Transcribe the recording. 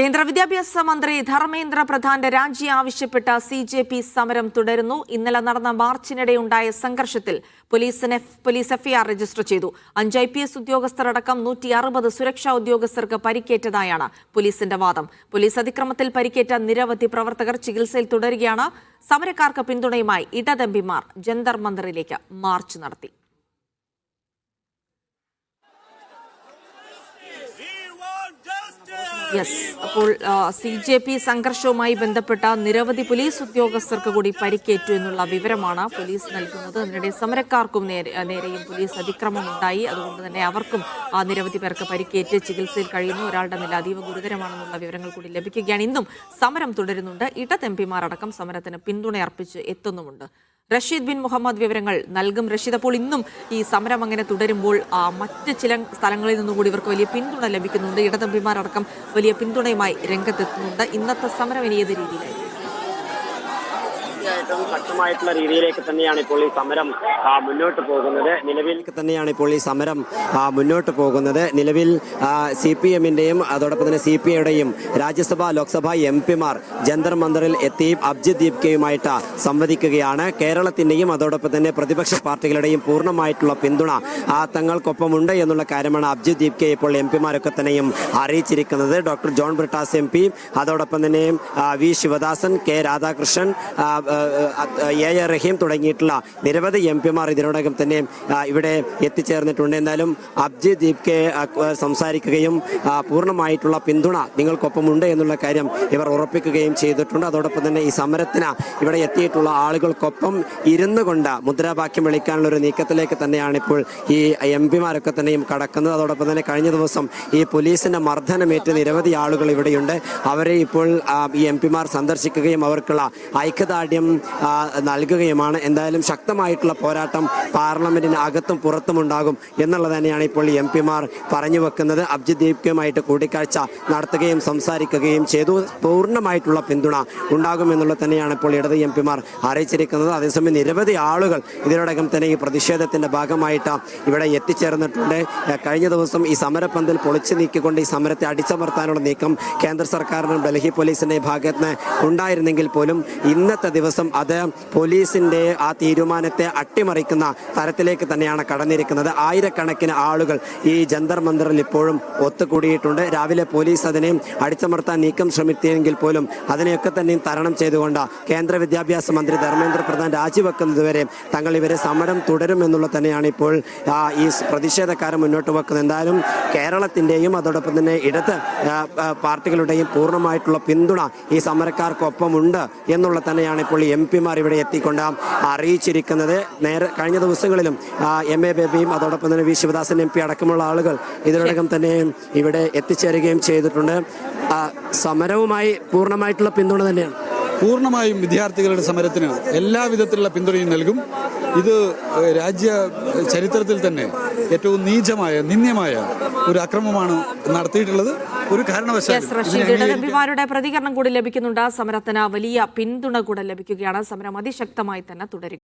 കേന്ദ്ര വിദ്യാഭ്യാസ മന്ത്രി ധർമ്മേന്ദ്ര പ്രധാന്റെ രാജി ആവശ്യപ്പെട്ട CJP സമരം തുടരുന്നു. ഇന്നലെ നടന്ന മാർച്ചിനിടെയുണ്ടായ സംഘർഷത്തിൽ പോലീസ് എഫ്ഐആർ രജിസ്റ്റർ ചെയ്തു. 5 IPS ഉദ്യോഗസ്ഥരടക്കം 160 സുരക്ഷാ ഉദ്യോഗസ്ഥർക്ക് പരിക്കേറ്റതായാണ് പോലീസിന്റെ വാദം. പോലീസ് അതിക്രമത്തിൽ പരിക്കേറ്റ നിരവധി പ്രവർത്തകർ ചികിത്സയിൽ തുടരുകയാണ്. സമരക്കാർക്ക് പിന്തുണയുമായി ഇടത് എംപിമാർ ജന്തർ മന്ദിറിലേക്ക് മാർച്ച് നടത്തി. അപ്പോൾ CJP സംഘർഷവുമായി ബന്ധപ്പെട്ട നിരവധി പോലീസ് ഉദ്യോഗസ്ഥർക്ക് കൂടി പരിക്കേറ്റു എന്നുള്ള വിവരമാണ് പോലീസ് നൽകുന്നത്. അതിനിടെ സമരക്കാർക്കും നേരെയും പോലീസ് അതിക്രമം ഉണ്ടായി. അതുകൊണ്ട് തന്നെ അവർക്കും നിരവധി പേർക്ക് പരിക്കേറ്റ് ചികിത്സയിൽ കഴിയുന്നു. ഒരാളുടെ നില അതീവ ഗുരുതരമാണെന്നുള്ള വിവരങ്ങൾ കൂടി ലഭിക്കുകയാണ്. ഇന്നും സമരം തുടരുന്നുണ്ട്. ഇടത് എംപിമാരടക്കം സമരത്തിന് പിന്തുണയർപ്പിച്ച് എത്തുന്നുമുണ്ട്. റഷീദ് ബിൻ മുഹമ്മദ് വിവരങ്ങൾ നൽകും. റഷീദ്, അപ്പോൾ ഇന്നും ഈ സമരം അങ്ങനെ തുടരുമ്പോൾ മറ്റ് ചില സ്ഥലങ്ങളിൽ നിന്നുകൂടി ഇവർക്ക് വലിയ പിന്തുണ ലഭിക്കുന്നുണ്ട്. ഇടത് എംപിമാരടക്കം വലിയ പിന്തുണയുമായി രംഗത്തെത്തുന്നുണ്ട്. ഇന്നത്തെ സമരം ഇനി ഏത് രീതിയിലായിരിക്കും? തീർച്ചയായിട്ടും ശക്തമായിട്ടുള്ള രീതിയിലേക്ക് തന്നെയാണ് ഇപ്പോൾ ഈ സമരം മുന്നോട്ട് പോകുന്നത്. നിലവിൽ CPM-ന്റെയും അതോടൊപ്പം തന്നെ CPI-യുടെയും രാജ്യസഭ ലോക്സഭ എംപിമാർ ജന്തർ മന്ദിറിൽ എത്തി അബ്ജി ദീപ്കയുമായിട്ട് സംവദിക്കുകയാണ്. കേരളത്തിന്റെയും അതോടൊപ്പം തന്നെ പ്രതിപക്ഷ പാർട്ടികളുടെയും പൂർണ്ണമായിട്ടുള്ള പിന്തുണ തങ്ങൾക്കൊപ്പമുണ്ട് എന്നുള്ള കാര്യമാണ് അബ്ജി ദീപ്കയെ ഇപ്പോൾ എംപിമാരൊക്കെ തന്നെയും അറിയിച്ചിരിക്കുന്നത്. ഡോക്ടർ ജോൺ ബ്രിട്ടാസ് MP, അതോടൊപ്പം തന്നെ V Sivadasan, K Radhakrishnan, A റഹീം തുടങ്ങിയിട്ടുള്ള നിരവധി എംപിമാർ ഇതിനോടകം തന്നെ ഇവിടെ എത്തിച്ചേർന്നിട്ടുണ്ട്. എന്നാലും അബ്ജി ദീപ്കെ സംസാരിക്കുകയും പൂർണ്ണമായിട്ടുള്ള പിന്തുണ നിങ്ങൾക്കൊപ്പമുണ്ട് എന്നുള്ള കാര്യം ഇവർ ഉറപ്പിക്കുകയും ചെയ്തിട്ടുണ്ട്. അതോടൊപ്പം തന്നെ ഈ സമരത്തിന് ഇവിടെ എത്തിയിട്ടുള്ള ആളുകൾക്കൊപ്പം ഇരുന്നു കൊണ്ട് മുദ്രാവാക്യം വിളിക്കാനുള്ള ഒരു നീക്കത്തിലേക്ക് തന്നെയാണ് ഇപ്പോൾ ഈ എംപിമാരൊക്കെ തന്നെയും കടക്കുന്നത്. അതോടൊപ്പം തന്നെ കഴിഞ്ഞ ദിവസം ഈ പോലീസിന്റെ മർദ്ദനമേറ്റ് നിരവധി ആളുകൾ ഇവിടെയുണ്ട്. അവരെ ഇപ്പോൾ ഈ എംപിമാർ സന്ദർശിക്കുകയും അവർക്കുള്ള ഐക്യദാർഢ്യം നൽകുകയുമാണ്. എന്തായാലും ശക്തമായിട്ടുള്ള പോരാട്ടം പാർലമെന്റിന് അകത്തും പുറത്തും ഉണ്ടാകും എന്നുള്ളത് തന്നെയാണ് ഇപ്പോൾ ഈ എംപിമാർ പറഞ്ഞു വെക്കുന്നത്. അബ്ജി ദീപ്കയുമായിട്ട് കൂടിക്കാഴ്ച നടത്തുകയും സംസാരിക്കുകയും ചെയ്തു. പൂർണ്ണമായിട്ടുള്ള പിന്തുണ ഉണ്ടാകുമെന്നുള്ളത് തന്നെയാണ് ഇപ്പോൾ ഇടത് എംപിമാർ അറിയിച്ചിരിക്കുന്നത്. അതേസമയം നിരവധി ആളുകൾ ഇതിനോടകം തന്നെ ഈ പ്രതിഷേധത്തിന്റെ ഭാഗമായിട്ട് ഇവിടെ എത്തിച്ചേർന്നിട്ടുണ്ട്. കഴിഞ്ഞ ദിവസം ഈ സമരപന്തൽ പൊളിച്ചു നീക്കിക്കൊണ്ട് ഈ സമരത്തെ അടിച്ചമർത്താനുള്ള നീക്കം കേന്ദ്ര സർക്കാരിനും ഡൽഹി പോലീസിന്റെ ഭാഗത്ത് നിന്ന് ഉണ്ടായിരുന്നെങ്കിൽ പോലും ഇന്നത്തെ ദിവസം അത് പോലീസിന്റെ ആ തീരുമാനത്തെ അട്ടിമറിക്കുന്ന തരത്തിലേക്ക് തന്നെയാണ് കടന്നിരിക്കുന്നത്. ആയിരക്കണക്കിന് ആളുകൾ ഈ ജന്തർ മന്ദിറിൽ ഇപ്പോഴും ഒത്തുകൂടിയിട്ടുണ്ട്. രാവിലെ പോലീസ് അതിനെ അടിച്ചമർത്താൻ നീക്കം ശ്രമിച്ചെങ്കിൽ പോലും അതിനെയൊക്കെ തന്നെ തരണം ചെയ്തുകൊണ്ട് കേന്ദ്ര വിദ്യാഭ്യാസ മന്ത്രി ധർമ്മേന്ദ്ര പ്രധാൻ രാജിവെക്കുന്നതുവരെ തങ്ങൾ ഇവരെ സമരം തുടരുമെന്നുള്ളത് തന്നെയാണ് ഇപ്പോൾ ഈ പ്രതിഷേധക്കാരൻ മുന്നോട്ട് വെക്കുന്നത്. എന്തായാലും കേരളത്തിന്റെയും അതോടൊപ്പം തന്നെ ഇടത് പാർട്ടികളുടെയും പൂർണ്ണമായിട്ടുള്ള പിന്തുണ ഈ സമരക്കാർക്കൊപ്പമുണ്ട് എന്നുള്ളത് തന്നെയാണ് ഇപ്പോൾ എംപിമാർ ഇവിടെ എത്തിക്കൊണ്ട് അറിയിച്ചിരിക്കുന്നത്. കഴിഞ്ഞ ദിവസങ്ങളിലും MA ബേബിയും അതോടൊപ്പം തന്നെ V ശിവദാസൻ MP അടക്കമുള്ള ആളുകൾ ഇതിനോടകം തന്നെ ഇവിടെ എത്തിച്ചേരുകയും ചെയ്തിട്ടുണ്ട്. സമരവുമായി പൂർണ്ണമായിട്ടുള്ള പിന്തുണ തന്നെയാണ്. പൂർണ്ണമായും വിദ്യാർത്ഥികളുടെ സമരത്തിന് എല്ലാവിധത്തിലുള്ള പിന്തുണയും നൽകും. ഇത് രാജ്യ ചരിത്രത്തിൽ തന്നെ ഏറ്റവും നിന്ദ്യമായ ഒരു അക്രമമാണ് നടത്തിയിട്ടുള്ളത്. ഒരു കാരണവശാലും എംപിമാരുടെ പ്രതികരണം കൂടി ലഭിക്കുന്നുണ്ട്. സമരത്തിന് വലിയ പിന്തുണ കൂടെ ലഭിക്കുകയാണ്. സമരം അതിശക്തമായി തന്നെ തുടരും.